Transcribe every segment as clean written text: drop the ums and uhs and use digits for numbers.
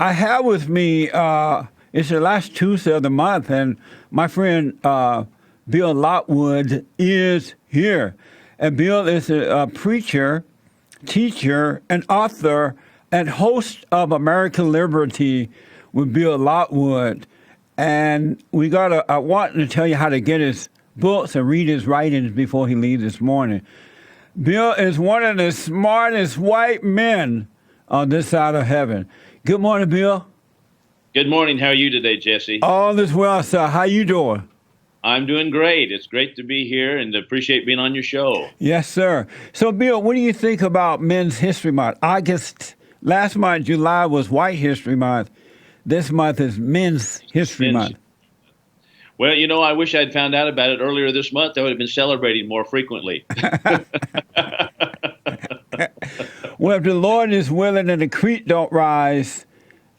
I have with me, it's the last Tuesday of the month, and my friend Bill Lockwood is here. And Bill is a preacher, teacher, and author, and host of American Liberty with Bill Lockwood. And I want to tell you how to get his books and read his writings before he leaves this morning. Bill is one of the smartest white men on this side of heaven. Good morning, Bill. Good morning. How are you today, Jesse? All is well, sir. How you doing? I'm doing great. It's great to be here and appreciate being on your show. Yes, sir. So, Bill, what do you think about Men's History Month? Last month, July, was White History Month. This month is Men's History Month. Well, I wish I'd found out about it earlier this month. I would have been celebrating more frequently. Well, if the Lord is willing and the creek don't rise,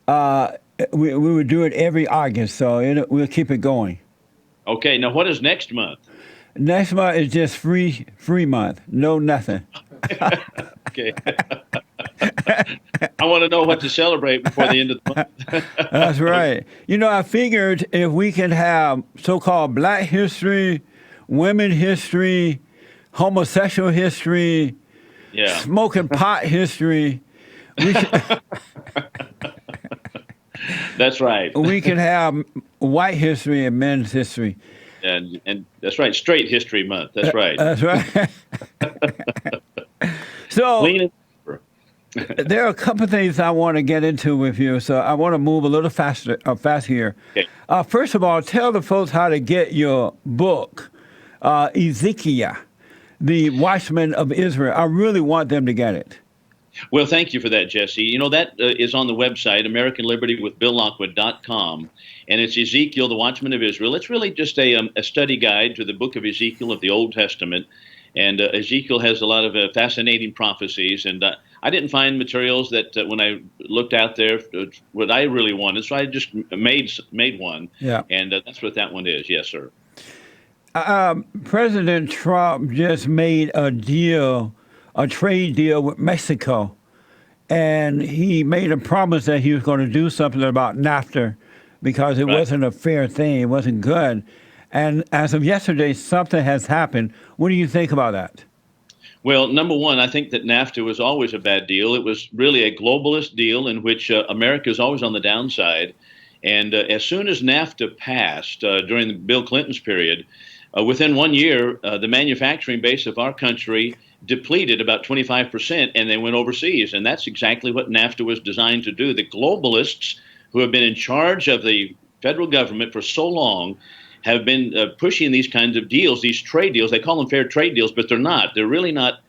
we would do it every August, so we'll keep it going. Okay, now what is next month? Next month is just free month. No nothing. Okay. I want to know what to celebrate before the end of the month. That's right. I figured if we can have so-called Black history, women history, homosexual history, smoking pot history, That's right. We can have white history and men's history. And that's right, Straight History Month. That's right. That's right. So there are a couple of things I want to get into with you, so I want to move a little fast here. Okay. First of all, tell the folks how to get your book, Ezekiel, the Watchman of Israel. I really want them to get it. Well, thank you for that, Jesse. That is on the website, AmericanLibertyWithBillLockwood.com, and it's Ezekiel, the Watchman of Israel. It's really just a study guide to the book of Ezekiel of the Old Testament, and Ezekiel has a lot of fascinating prophecies, and I didn't find materials that when I looked out there what I really wanted, so I just made one, and that's what that one is. Yes, sir. President Trump just made a trade deal with Mexico, and he made a promise that he was going to do something about NAFTA because it wasn't a fair thing. It wasn't good. And as of yesterday, something has happened. What do you think about that? Well, number one, I think that NAFTA was always a bad deal. It was really a globalist deal in which America is always on the downside. And as soon as NAFTA passed during Bill Clinton's period, within 1 year, the manufacturing base of our country depleted about 25%, and they went overseas. And that's exactly what NAFTA was designed to do. The globalists, who have been in charge of the federal government for so long, have been pushing these kinds of deals, these trade deals. They call them fair trade deals, but they're not. They're really not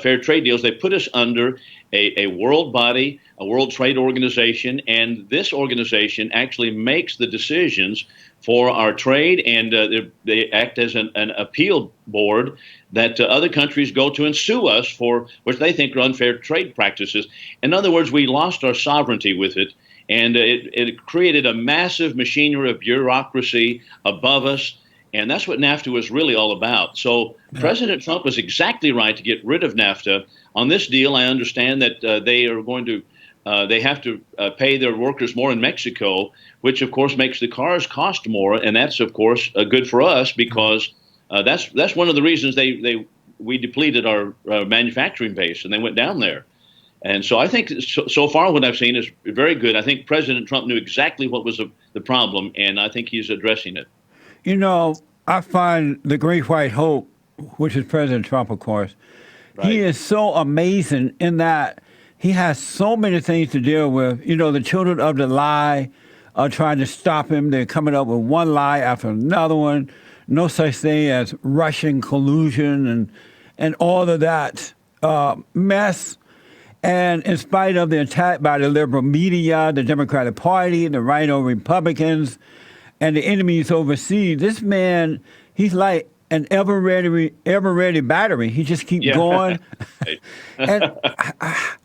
fair trade deals. They put us under a world body, a World Trade Organization, and this organization actually makes the decisions for our trade, and they act as an appeal board that other countries go to and sue us for which they think are unfair trade practices. In other words, we lost our sovereignty with it, and it created a massive machinery of bureaucracy above us, and that's what NAFTA was really all about. So President Trump was exactly right to get rid of NAFTA. On this deal, I understand that they are going to they have to pay their workers more in Mexico, which of course makes the cars cost more, and that's of course good for us because that's one of the reasons we depleted our manufacturing base and they went down there. And so I think so far what I've seen is very good. I think President Trump knew exactly what was the problem, and I think he's addressing it. I find the great white hope, which is President Trump, of course, he is so amazing in that he has so many things to deal with. The children of the lie are trying to stop him. They're coming up with one lie after another one. No such thing as Russian collusion and all of that mess. And in spite of the attack by the liberal media, the Democratic Party, the Rhino Republicans, and the enemies overseas, this man, he's like an ever-ready battery. He just keeps going. And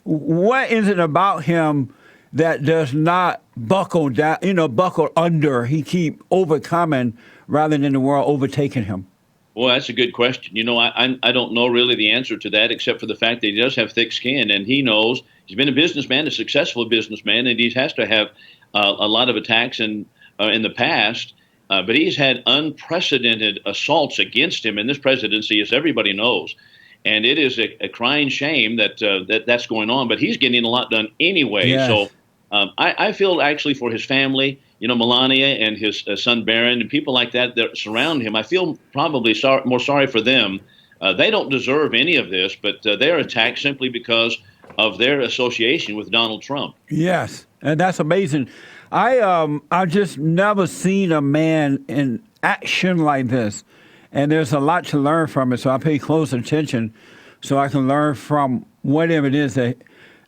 what is it about him that does not buckle down, buckle under? He keep overcoming rather than the world overtaking him. Well, that's a good question. I don't know really the answer to that, except for the fact that he does have thick skin, and he knows He's been a businessman, a successful businessman, and he has to have a lot of attacks in the past. But he's had unprecedented assaults against him in this presidency, as everybody knows. And it is a crying shame that that's going on. But he's getting a lot done anyway. Yes. So I feel actually for his family, Melania and his son Barron and people like that surround him. I feel probably more sorry for them. They don't deserve any of this, but they're attacked simply because of their association with Donald Trump. Yes, and that's amazing. I just never seen a man in action like this, and there's a lot to learn from it. So I pay close attention, so I can learn from whatever it is that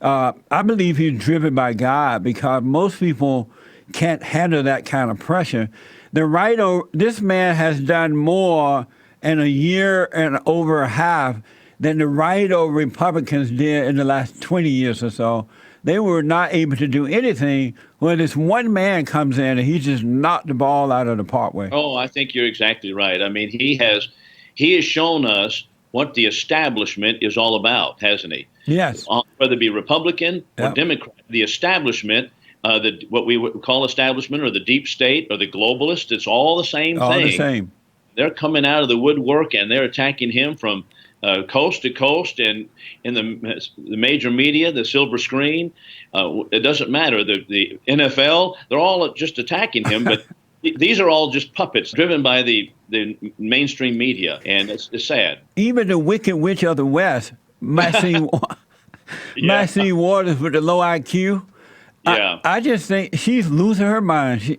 I believe he's driven by God, because most people can't handle that kind of pressure. This man has done more in a year and over a half than the right-o Republicans did in the last 20 years or so. They were not able to do anything when this one man comes in and he just knocked the ball out of the parkway. Oh, I think you're exactly right. I mean, he has shown us what the establishment is all about, hasn't he? Yes. Whether it be Republican or Yep. Democrat, the establishment, what we would call establishment, or the deep state, or the globalist, it's all the same thing. All the same. They're coming out of the woodwork and they're attacking him from coast to coast, and in the major media, the silver screen. It doesn't matter. The NFL, they're all just attacking him, but these are all just puppets driven by the mainstream media, and it's sad. Even the Wicked Witch of the West, Maxine Waters with the low IQ. Yeah. I just think she's losing her mind.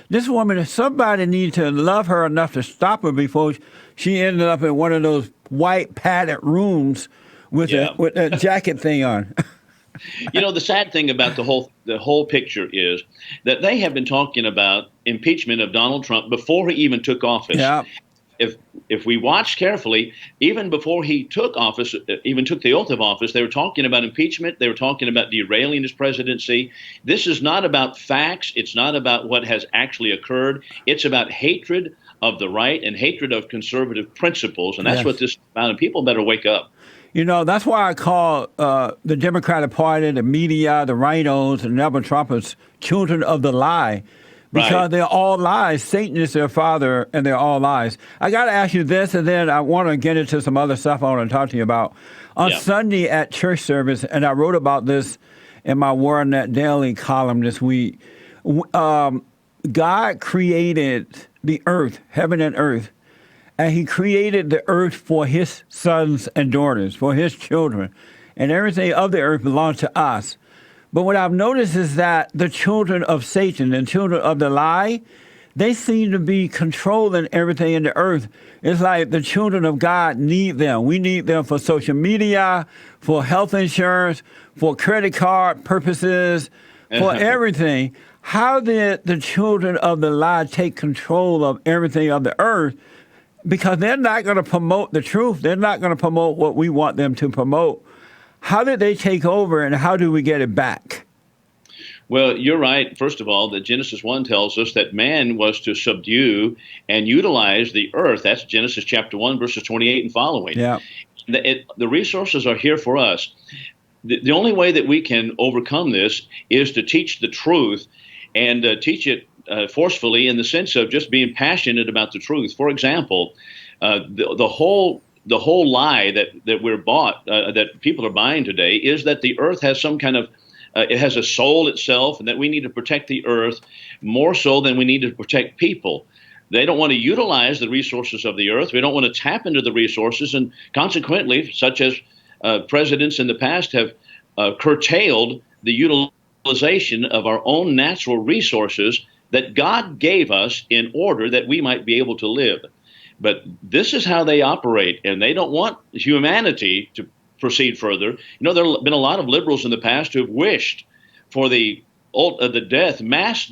This woman, somebody needs to love her enough to stop her before she ended up in one of those white padded rooms with a jacket thing on. The sad thing about the whole picture is that they have been talking about impeachment of Donald Trump before he even took office. Yeah. If we watch carefully, even before he took office, even took the oath of office, they were talking about impeachment. They were talking about derailing his presidency. This is not about facts. It's not about what has actually occurred. It's about hatred of the right and hatred of conservative principles. And that's what this is about. And people better wake up. That's why I call the Democratic Party, the media, the rhinos, and never Trumpers children of the lie. Because they're all lies. Satan is their father, and they're all lies. I got to ask you this, and then I want to get into some other stuff I want to talk to you about. On Sunday at church service, and I wrote about this in my WarNet Daily column this week, God created the earth, heaven and earth, and he created the earth for his sons and daughters, for his children, and everything of the earth belongs to us. But what I've noticed is that the children of Satan and children of the lie, they seem to be controlling everything in the earth. It's like the children of God need them. We need them for social media, for health insurance, for credit card purposes, for everything. How did the children of the lie take control of everything of the earth? Because they're not going to promote the truth. They're not going to promote what we want them to promote. How did they take over, and how do we get it back? Well, you're right. First of all, that Genesis 1 tells us that man was to subdue and utilize the earth. That's Genesis chapter 1, verses 28 and following. Yeah. The resources are here for us. The only way that we can overcome this is to teach the truth, and teach it forcefully, in the sense of just being passionate about the truth. For example, the whole lie that we're bought, that people are buying today, is that the earth has some kind of it has a soul itself, and that we need to protect the earth more so than we need to protect people. They don't want to utilize the resources of the earth. We don't want to tap into the resources, and consequently, such as presidents in the past have curtailed the utilization of our own natural resources that God gave us in order that we might be able to live. But this is how they operate, and they don't want humanity to proceed further. There have been a lot of liberals in the past who have wished for the mass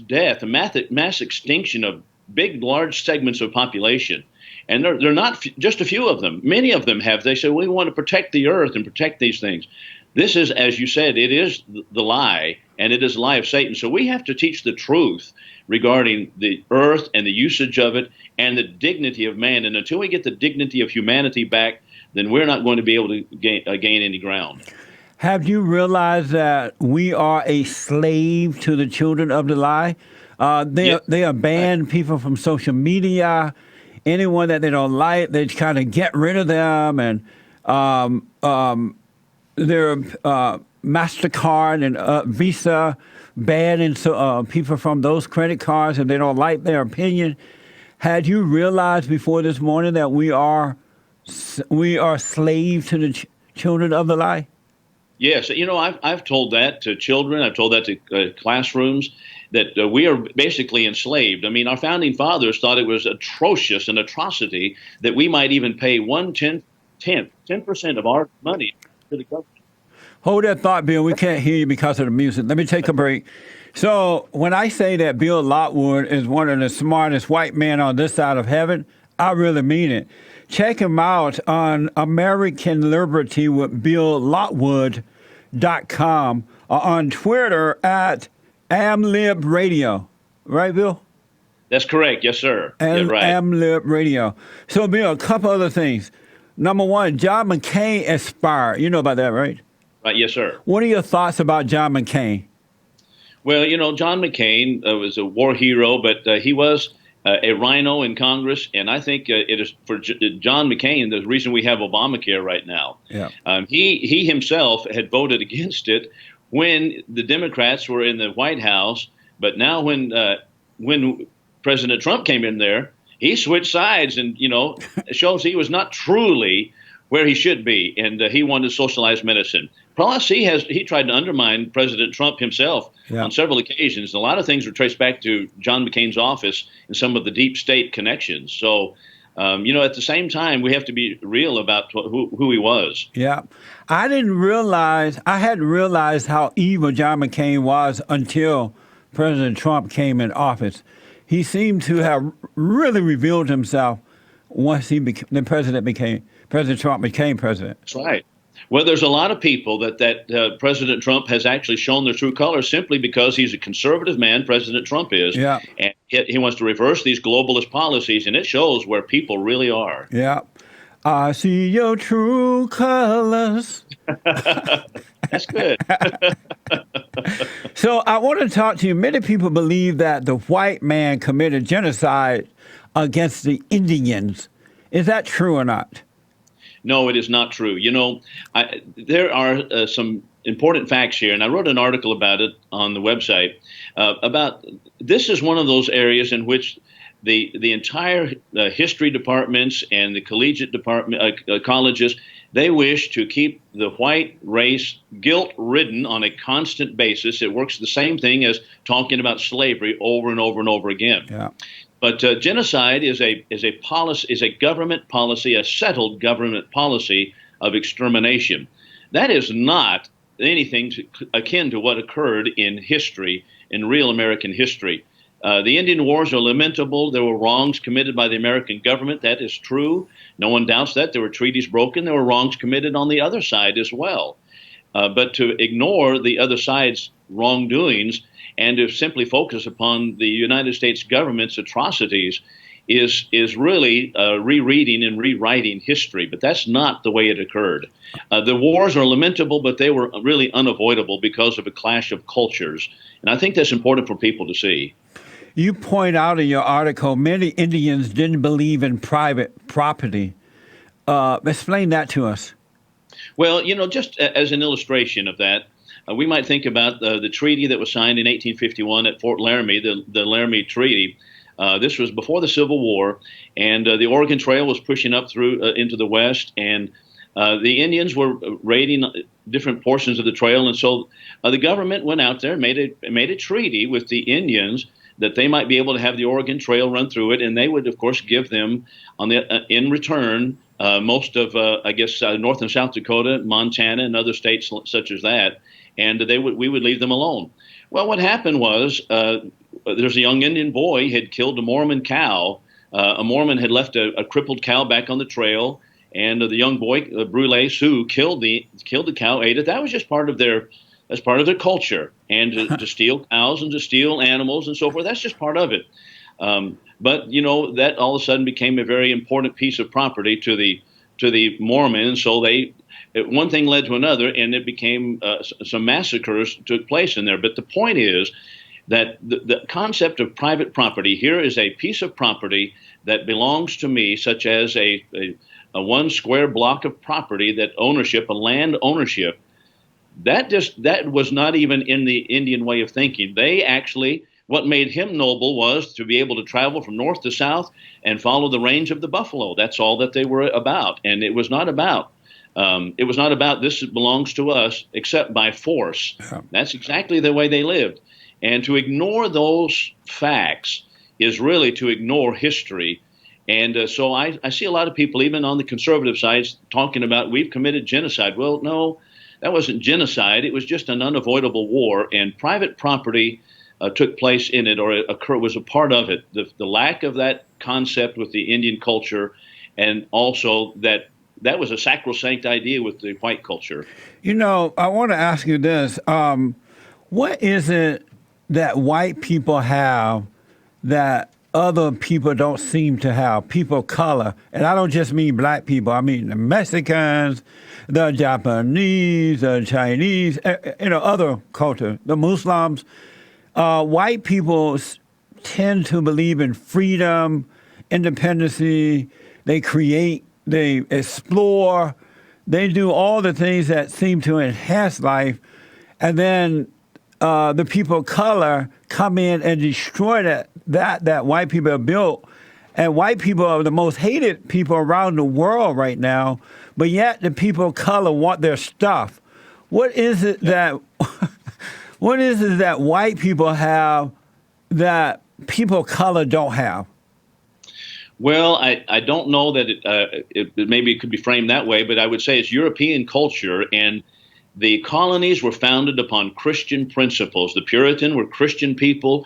extinction of large segments of population. And they're not just a few of them. Many of them have. They say, we want to protect the earth and protect these things. This is, as you said, it is the lie, and it is the lie of Satan. So we have to teach the truth regarding the earth and the usage of it and the dignity of man. And until we get the dignity of humanity back, then we're not going to be able to gain any ground. Have you realized that we are a slave to the children of the lie? Yeah. They are banned people from social media. Anyone that they don't like, they kind of get rid of them, and their Mastercard and Visa banning people from those credit cards, and they don't like their opinion. Had you realized before this morning that we are slaves to the children of the lie? Yes, I've told that to children. I've told that to classrooms that we are basically enslaved. I mean, our founding fathers thought it was atrocious, an atrocity that we might even pay 10% of our money to the government. Hold that thought, Bill. We can't hear you because of the music. Let me take a break. So when I say that Bill Lockwood is one of the smartest white men on this side of heaven, I really mean it. Check him out on American Liberty with BillLockwood.com or on Twitter at AmLibRadio. Right, Bill? That's correct. Yes, sir. And yeah, right. AmLibRadio. So, Bill, a couple other things. Number one, John McCain aspired. You know about that, right? Right. Yes, sir. What are your thoughts about John McCain? Well, John McCain was a war hero, but he was a rhino in Congress, and I think it is for John McCain the reason we have Obamacare right now. Yeah. He himself had voted against it when the Democrats were in the White House, but now when President Trump came in there, he switched sides, and it shows he was not truly where he should be, and he wanted socialized medicine. Plus, he tried to undermine President Trump himself on several occasions. A lot of things were traced back to John McCain's office and some of the deep state connections. So, at the same time, we have to be real about who he was. Yeah. I hadn't realized how evil John McCain was until President Trump came in office. He seemed to have really revealed himself once President Trump became president. That's right. Well, there's a lot of people that President Trump has actually shown their true colors simply because he's a conservative man, President Trump is, yeah. And he wants to reverse these globalist policies, and it shows where people really are. Yeah. I see your true colors. That's good. So I want to talk to you. Many people believe that the white man committed genocide against the Indians. Is that true or not? No, it is not true. There are some important facts here, and I wrote an article about it on the website. About this is one of those areas in which the entire history departments and the collegiate colleges, they wish to keep the white race guilt-ridden on a constant basis. It works the same thing as talking about slavery over and over and over again. Yeah. But genocide is a government policy, a settled government policy of extermination. That is not anything akin to what occurred in history, in real American history. The Indian Wars are lamentable. There were wrongs committed by the American government. That is true. No one doubts that. There were treaties broken. There were wrongs committed on the other side as well. But to ignore the other side's wrongdoings and to simply focus upon the United States government's atrocities is really rereading and rewriting history. But that's not the way it occurred. The wars are lamentable, but they were really unavoidable because of a clash of cultures. And I think that's important for people to see. You point out in your article, many Indians didn't believe in private property. Explain that to us. Well, just as an illustration of that, we might think about the treaty that was signed in 1851 at Fort Laramie, the Laramie Treaty. This was before the Civil War, and the Oregon Trail was pushing up through into the west, and the Indians were raiding different portions of the trail, and so the government went out there and made a treaty with the Indians that they might be able to have the Oregon Trail run through it, and they would, of course, give them in return most of, North and South Dakota, Montana, and other states such as that, and we would leave them alone. Well, what happened was there's a young Indian boy had killed a Mormon cow. A Mormon had left a crippled cow back on the trail, and the young boy, Brule Sioux, killed the cow, ate it. That was just part of their culture, and to steal cows and to steal animals and so forth. That's just part of it. But that all of a sudden became a very important piece of property to the Mormons. So they one thing led to another, and it became some massacres took place in there. But the point is that the concept of private property here is a piece of property that belongs to me, such as a 1 square block of property, that ownership, a land ownership. That was not even in the Indian way of thinking. They actually, what made him noble was to be able to travel from north to south and follow the range of the buffalo. That's all that they were about, and it was not about. This belongs to us except by force. Yeah. That's exactly the way they lived. And to ignore those facts is really to ignore history. And so I see a lot of people, even on the conservative side, talking about we've committed genocide. Well, no, that wasn't genocide. It was just an unavoidable war, and private property took place in it, or was a part of it. The lack of that concept with the Indian culture, and also that was a sacrosanct idea with the white culture. I want to ask you this. What is it that white people have that other people don't seem to have? People of color. And I don't just mean black people. I mean the Mexicans, the Japanese, the Chinese, other culture, the Muslims. White people tend to believe in freedom, independency. They create, they explore, they do all the things that seem to enhance life. And then the people of color come in and destroy that white people have built. And white people are the most hated people around the world right now, but yet the people of color want their stuff. What is it that white people have that people of color don't have? Well, I don't know that maybe it could be framed that way, but I would say it's European culture, and the colonies were founded upon Christian principles. The Puritan were Christian people.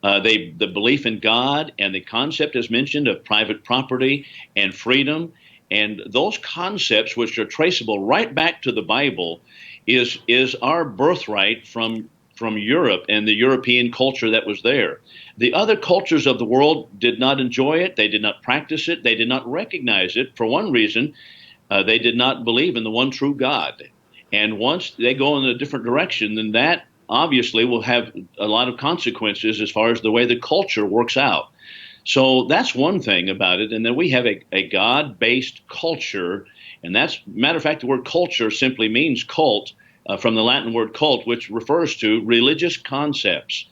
The belief in God and the concept, as mentioned, of private property and freedom, and those concepts, which are traceable right back to the Bible, is our birthright from Europe and the European culture that was there. The other cultures of the world did not enjoy it. They did not practice it. They did not recognize it. For one reason, they did not believe in the one true God. And once they go in a different direction, then that obviously will have a lot of consequences as far as the way the culture works out. So that's one thing about it. And then we have a God-based culture. And that's, matter of fact, the word culture simply means cult, from the Latin word cult, which refers to religious concepts.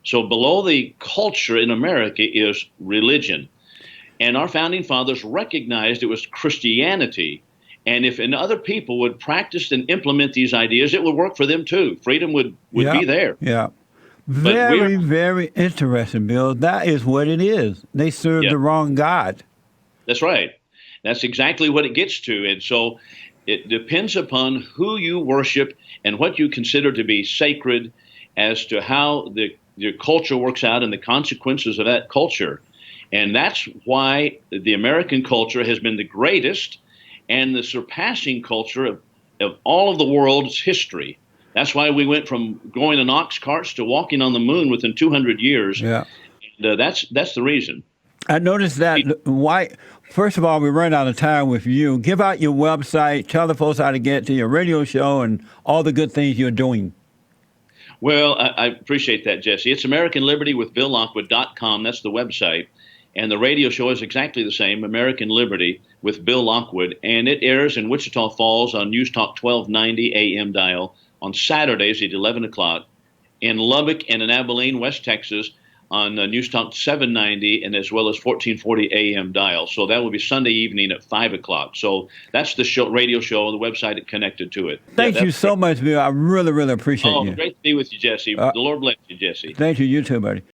So below the culture in America is religion. And our founding fathers recognized it was Christianity. And if other people would practice and implement these ideas, it would work for them too. Freedom would be there. Yeah. Very, very interesting, Bill. That is what it is. They serve the wrong God. That's right. That's exactly what it gets to. And so it depends upon who you worship and what you consider to be sacred as to how your culture works out and the consequences of that culture. And that's why the American culture has been the greatest and the surpassing culture of all of the world's history. That's why we went from going in ox carts to walking on the moon within 200 years. Yeah. And that's the reason. I noticed that first of all, we ran out of time with you. Give out your website, tell the folks how to get to your radio show and all the good things you're doing. Well, I appreciate that, Jesse. It's AmericanLibertyWithBillLockwood.com. That's the website. And the radio show is exactly the same, American Liberty with Bill Lockwood. And it airs in Wichita Falls on News Talk 1290 AM dial on Saturdays at 11 o'clock. In Lubbock and in Abilene, West Texas, on News Talk 790 and as well as 1440 AM dial. So that will be Sunday evening at 5 o'clock. So that's the radio show, the website connected to it. Thank you so much, Bill. I really, really appreciate you. Great to be with you, Jesse. The Lord bless you, Jesse. Thank you. You too, buddy.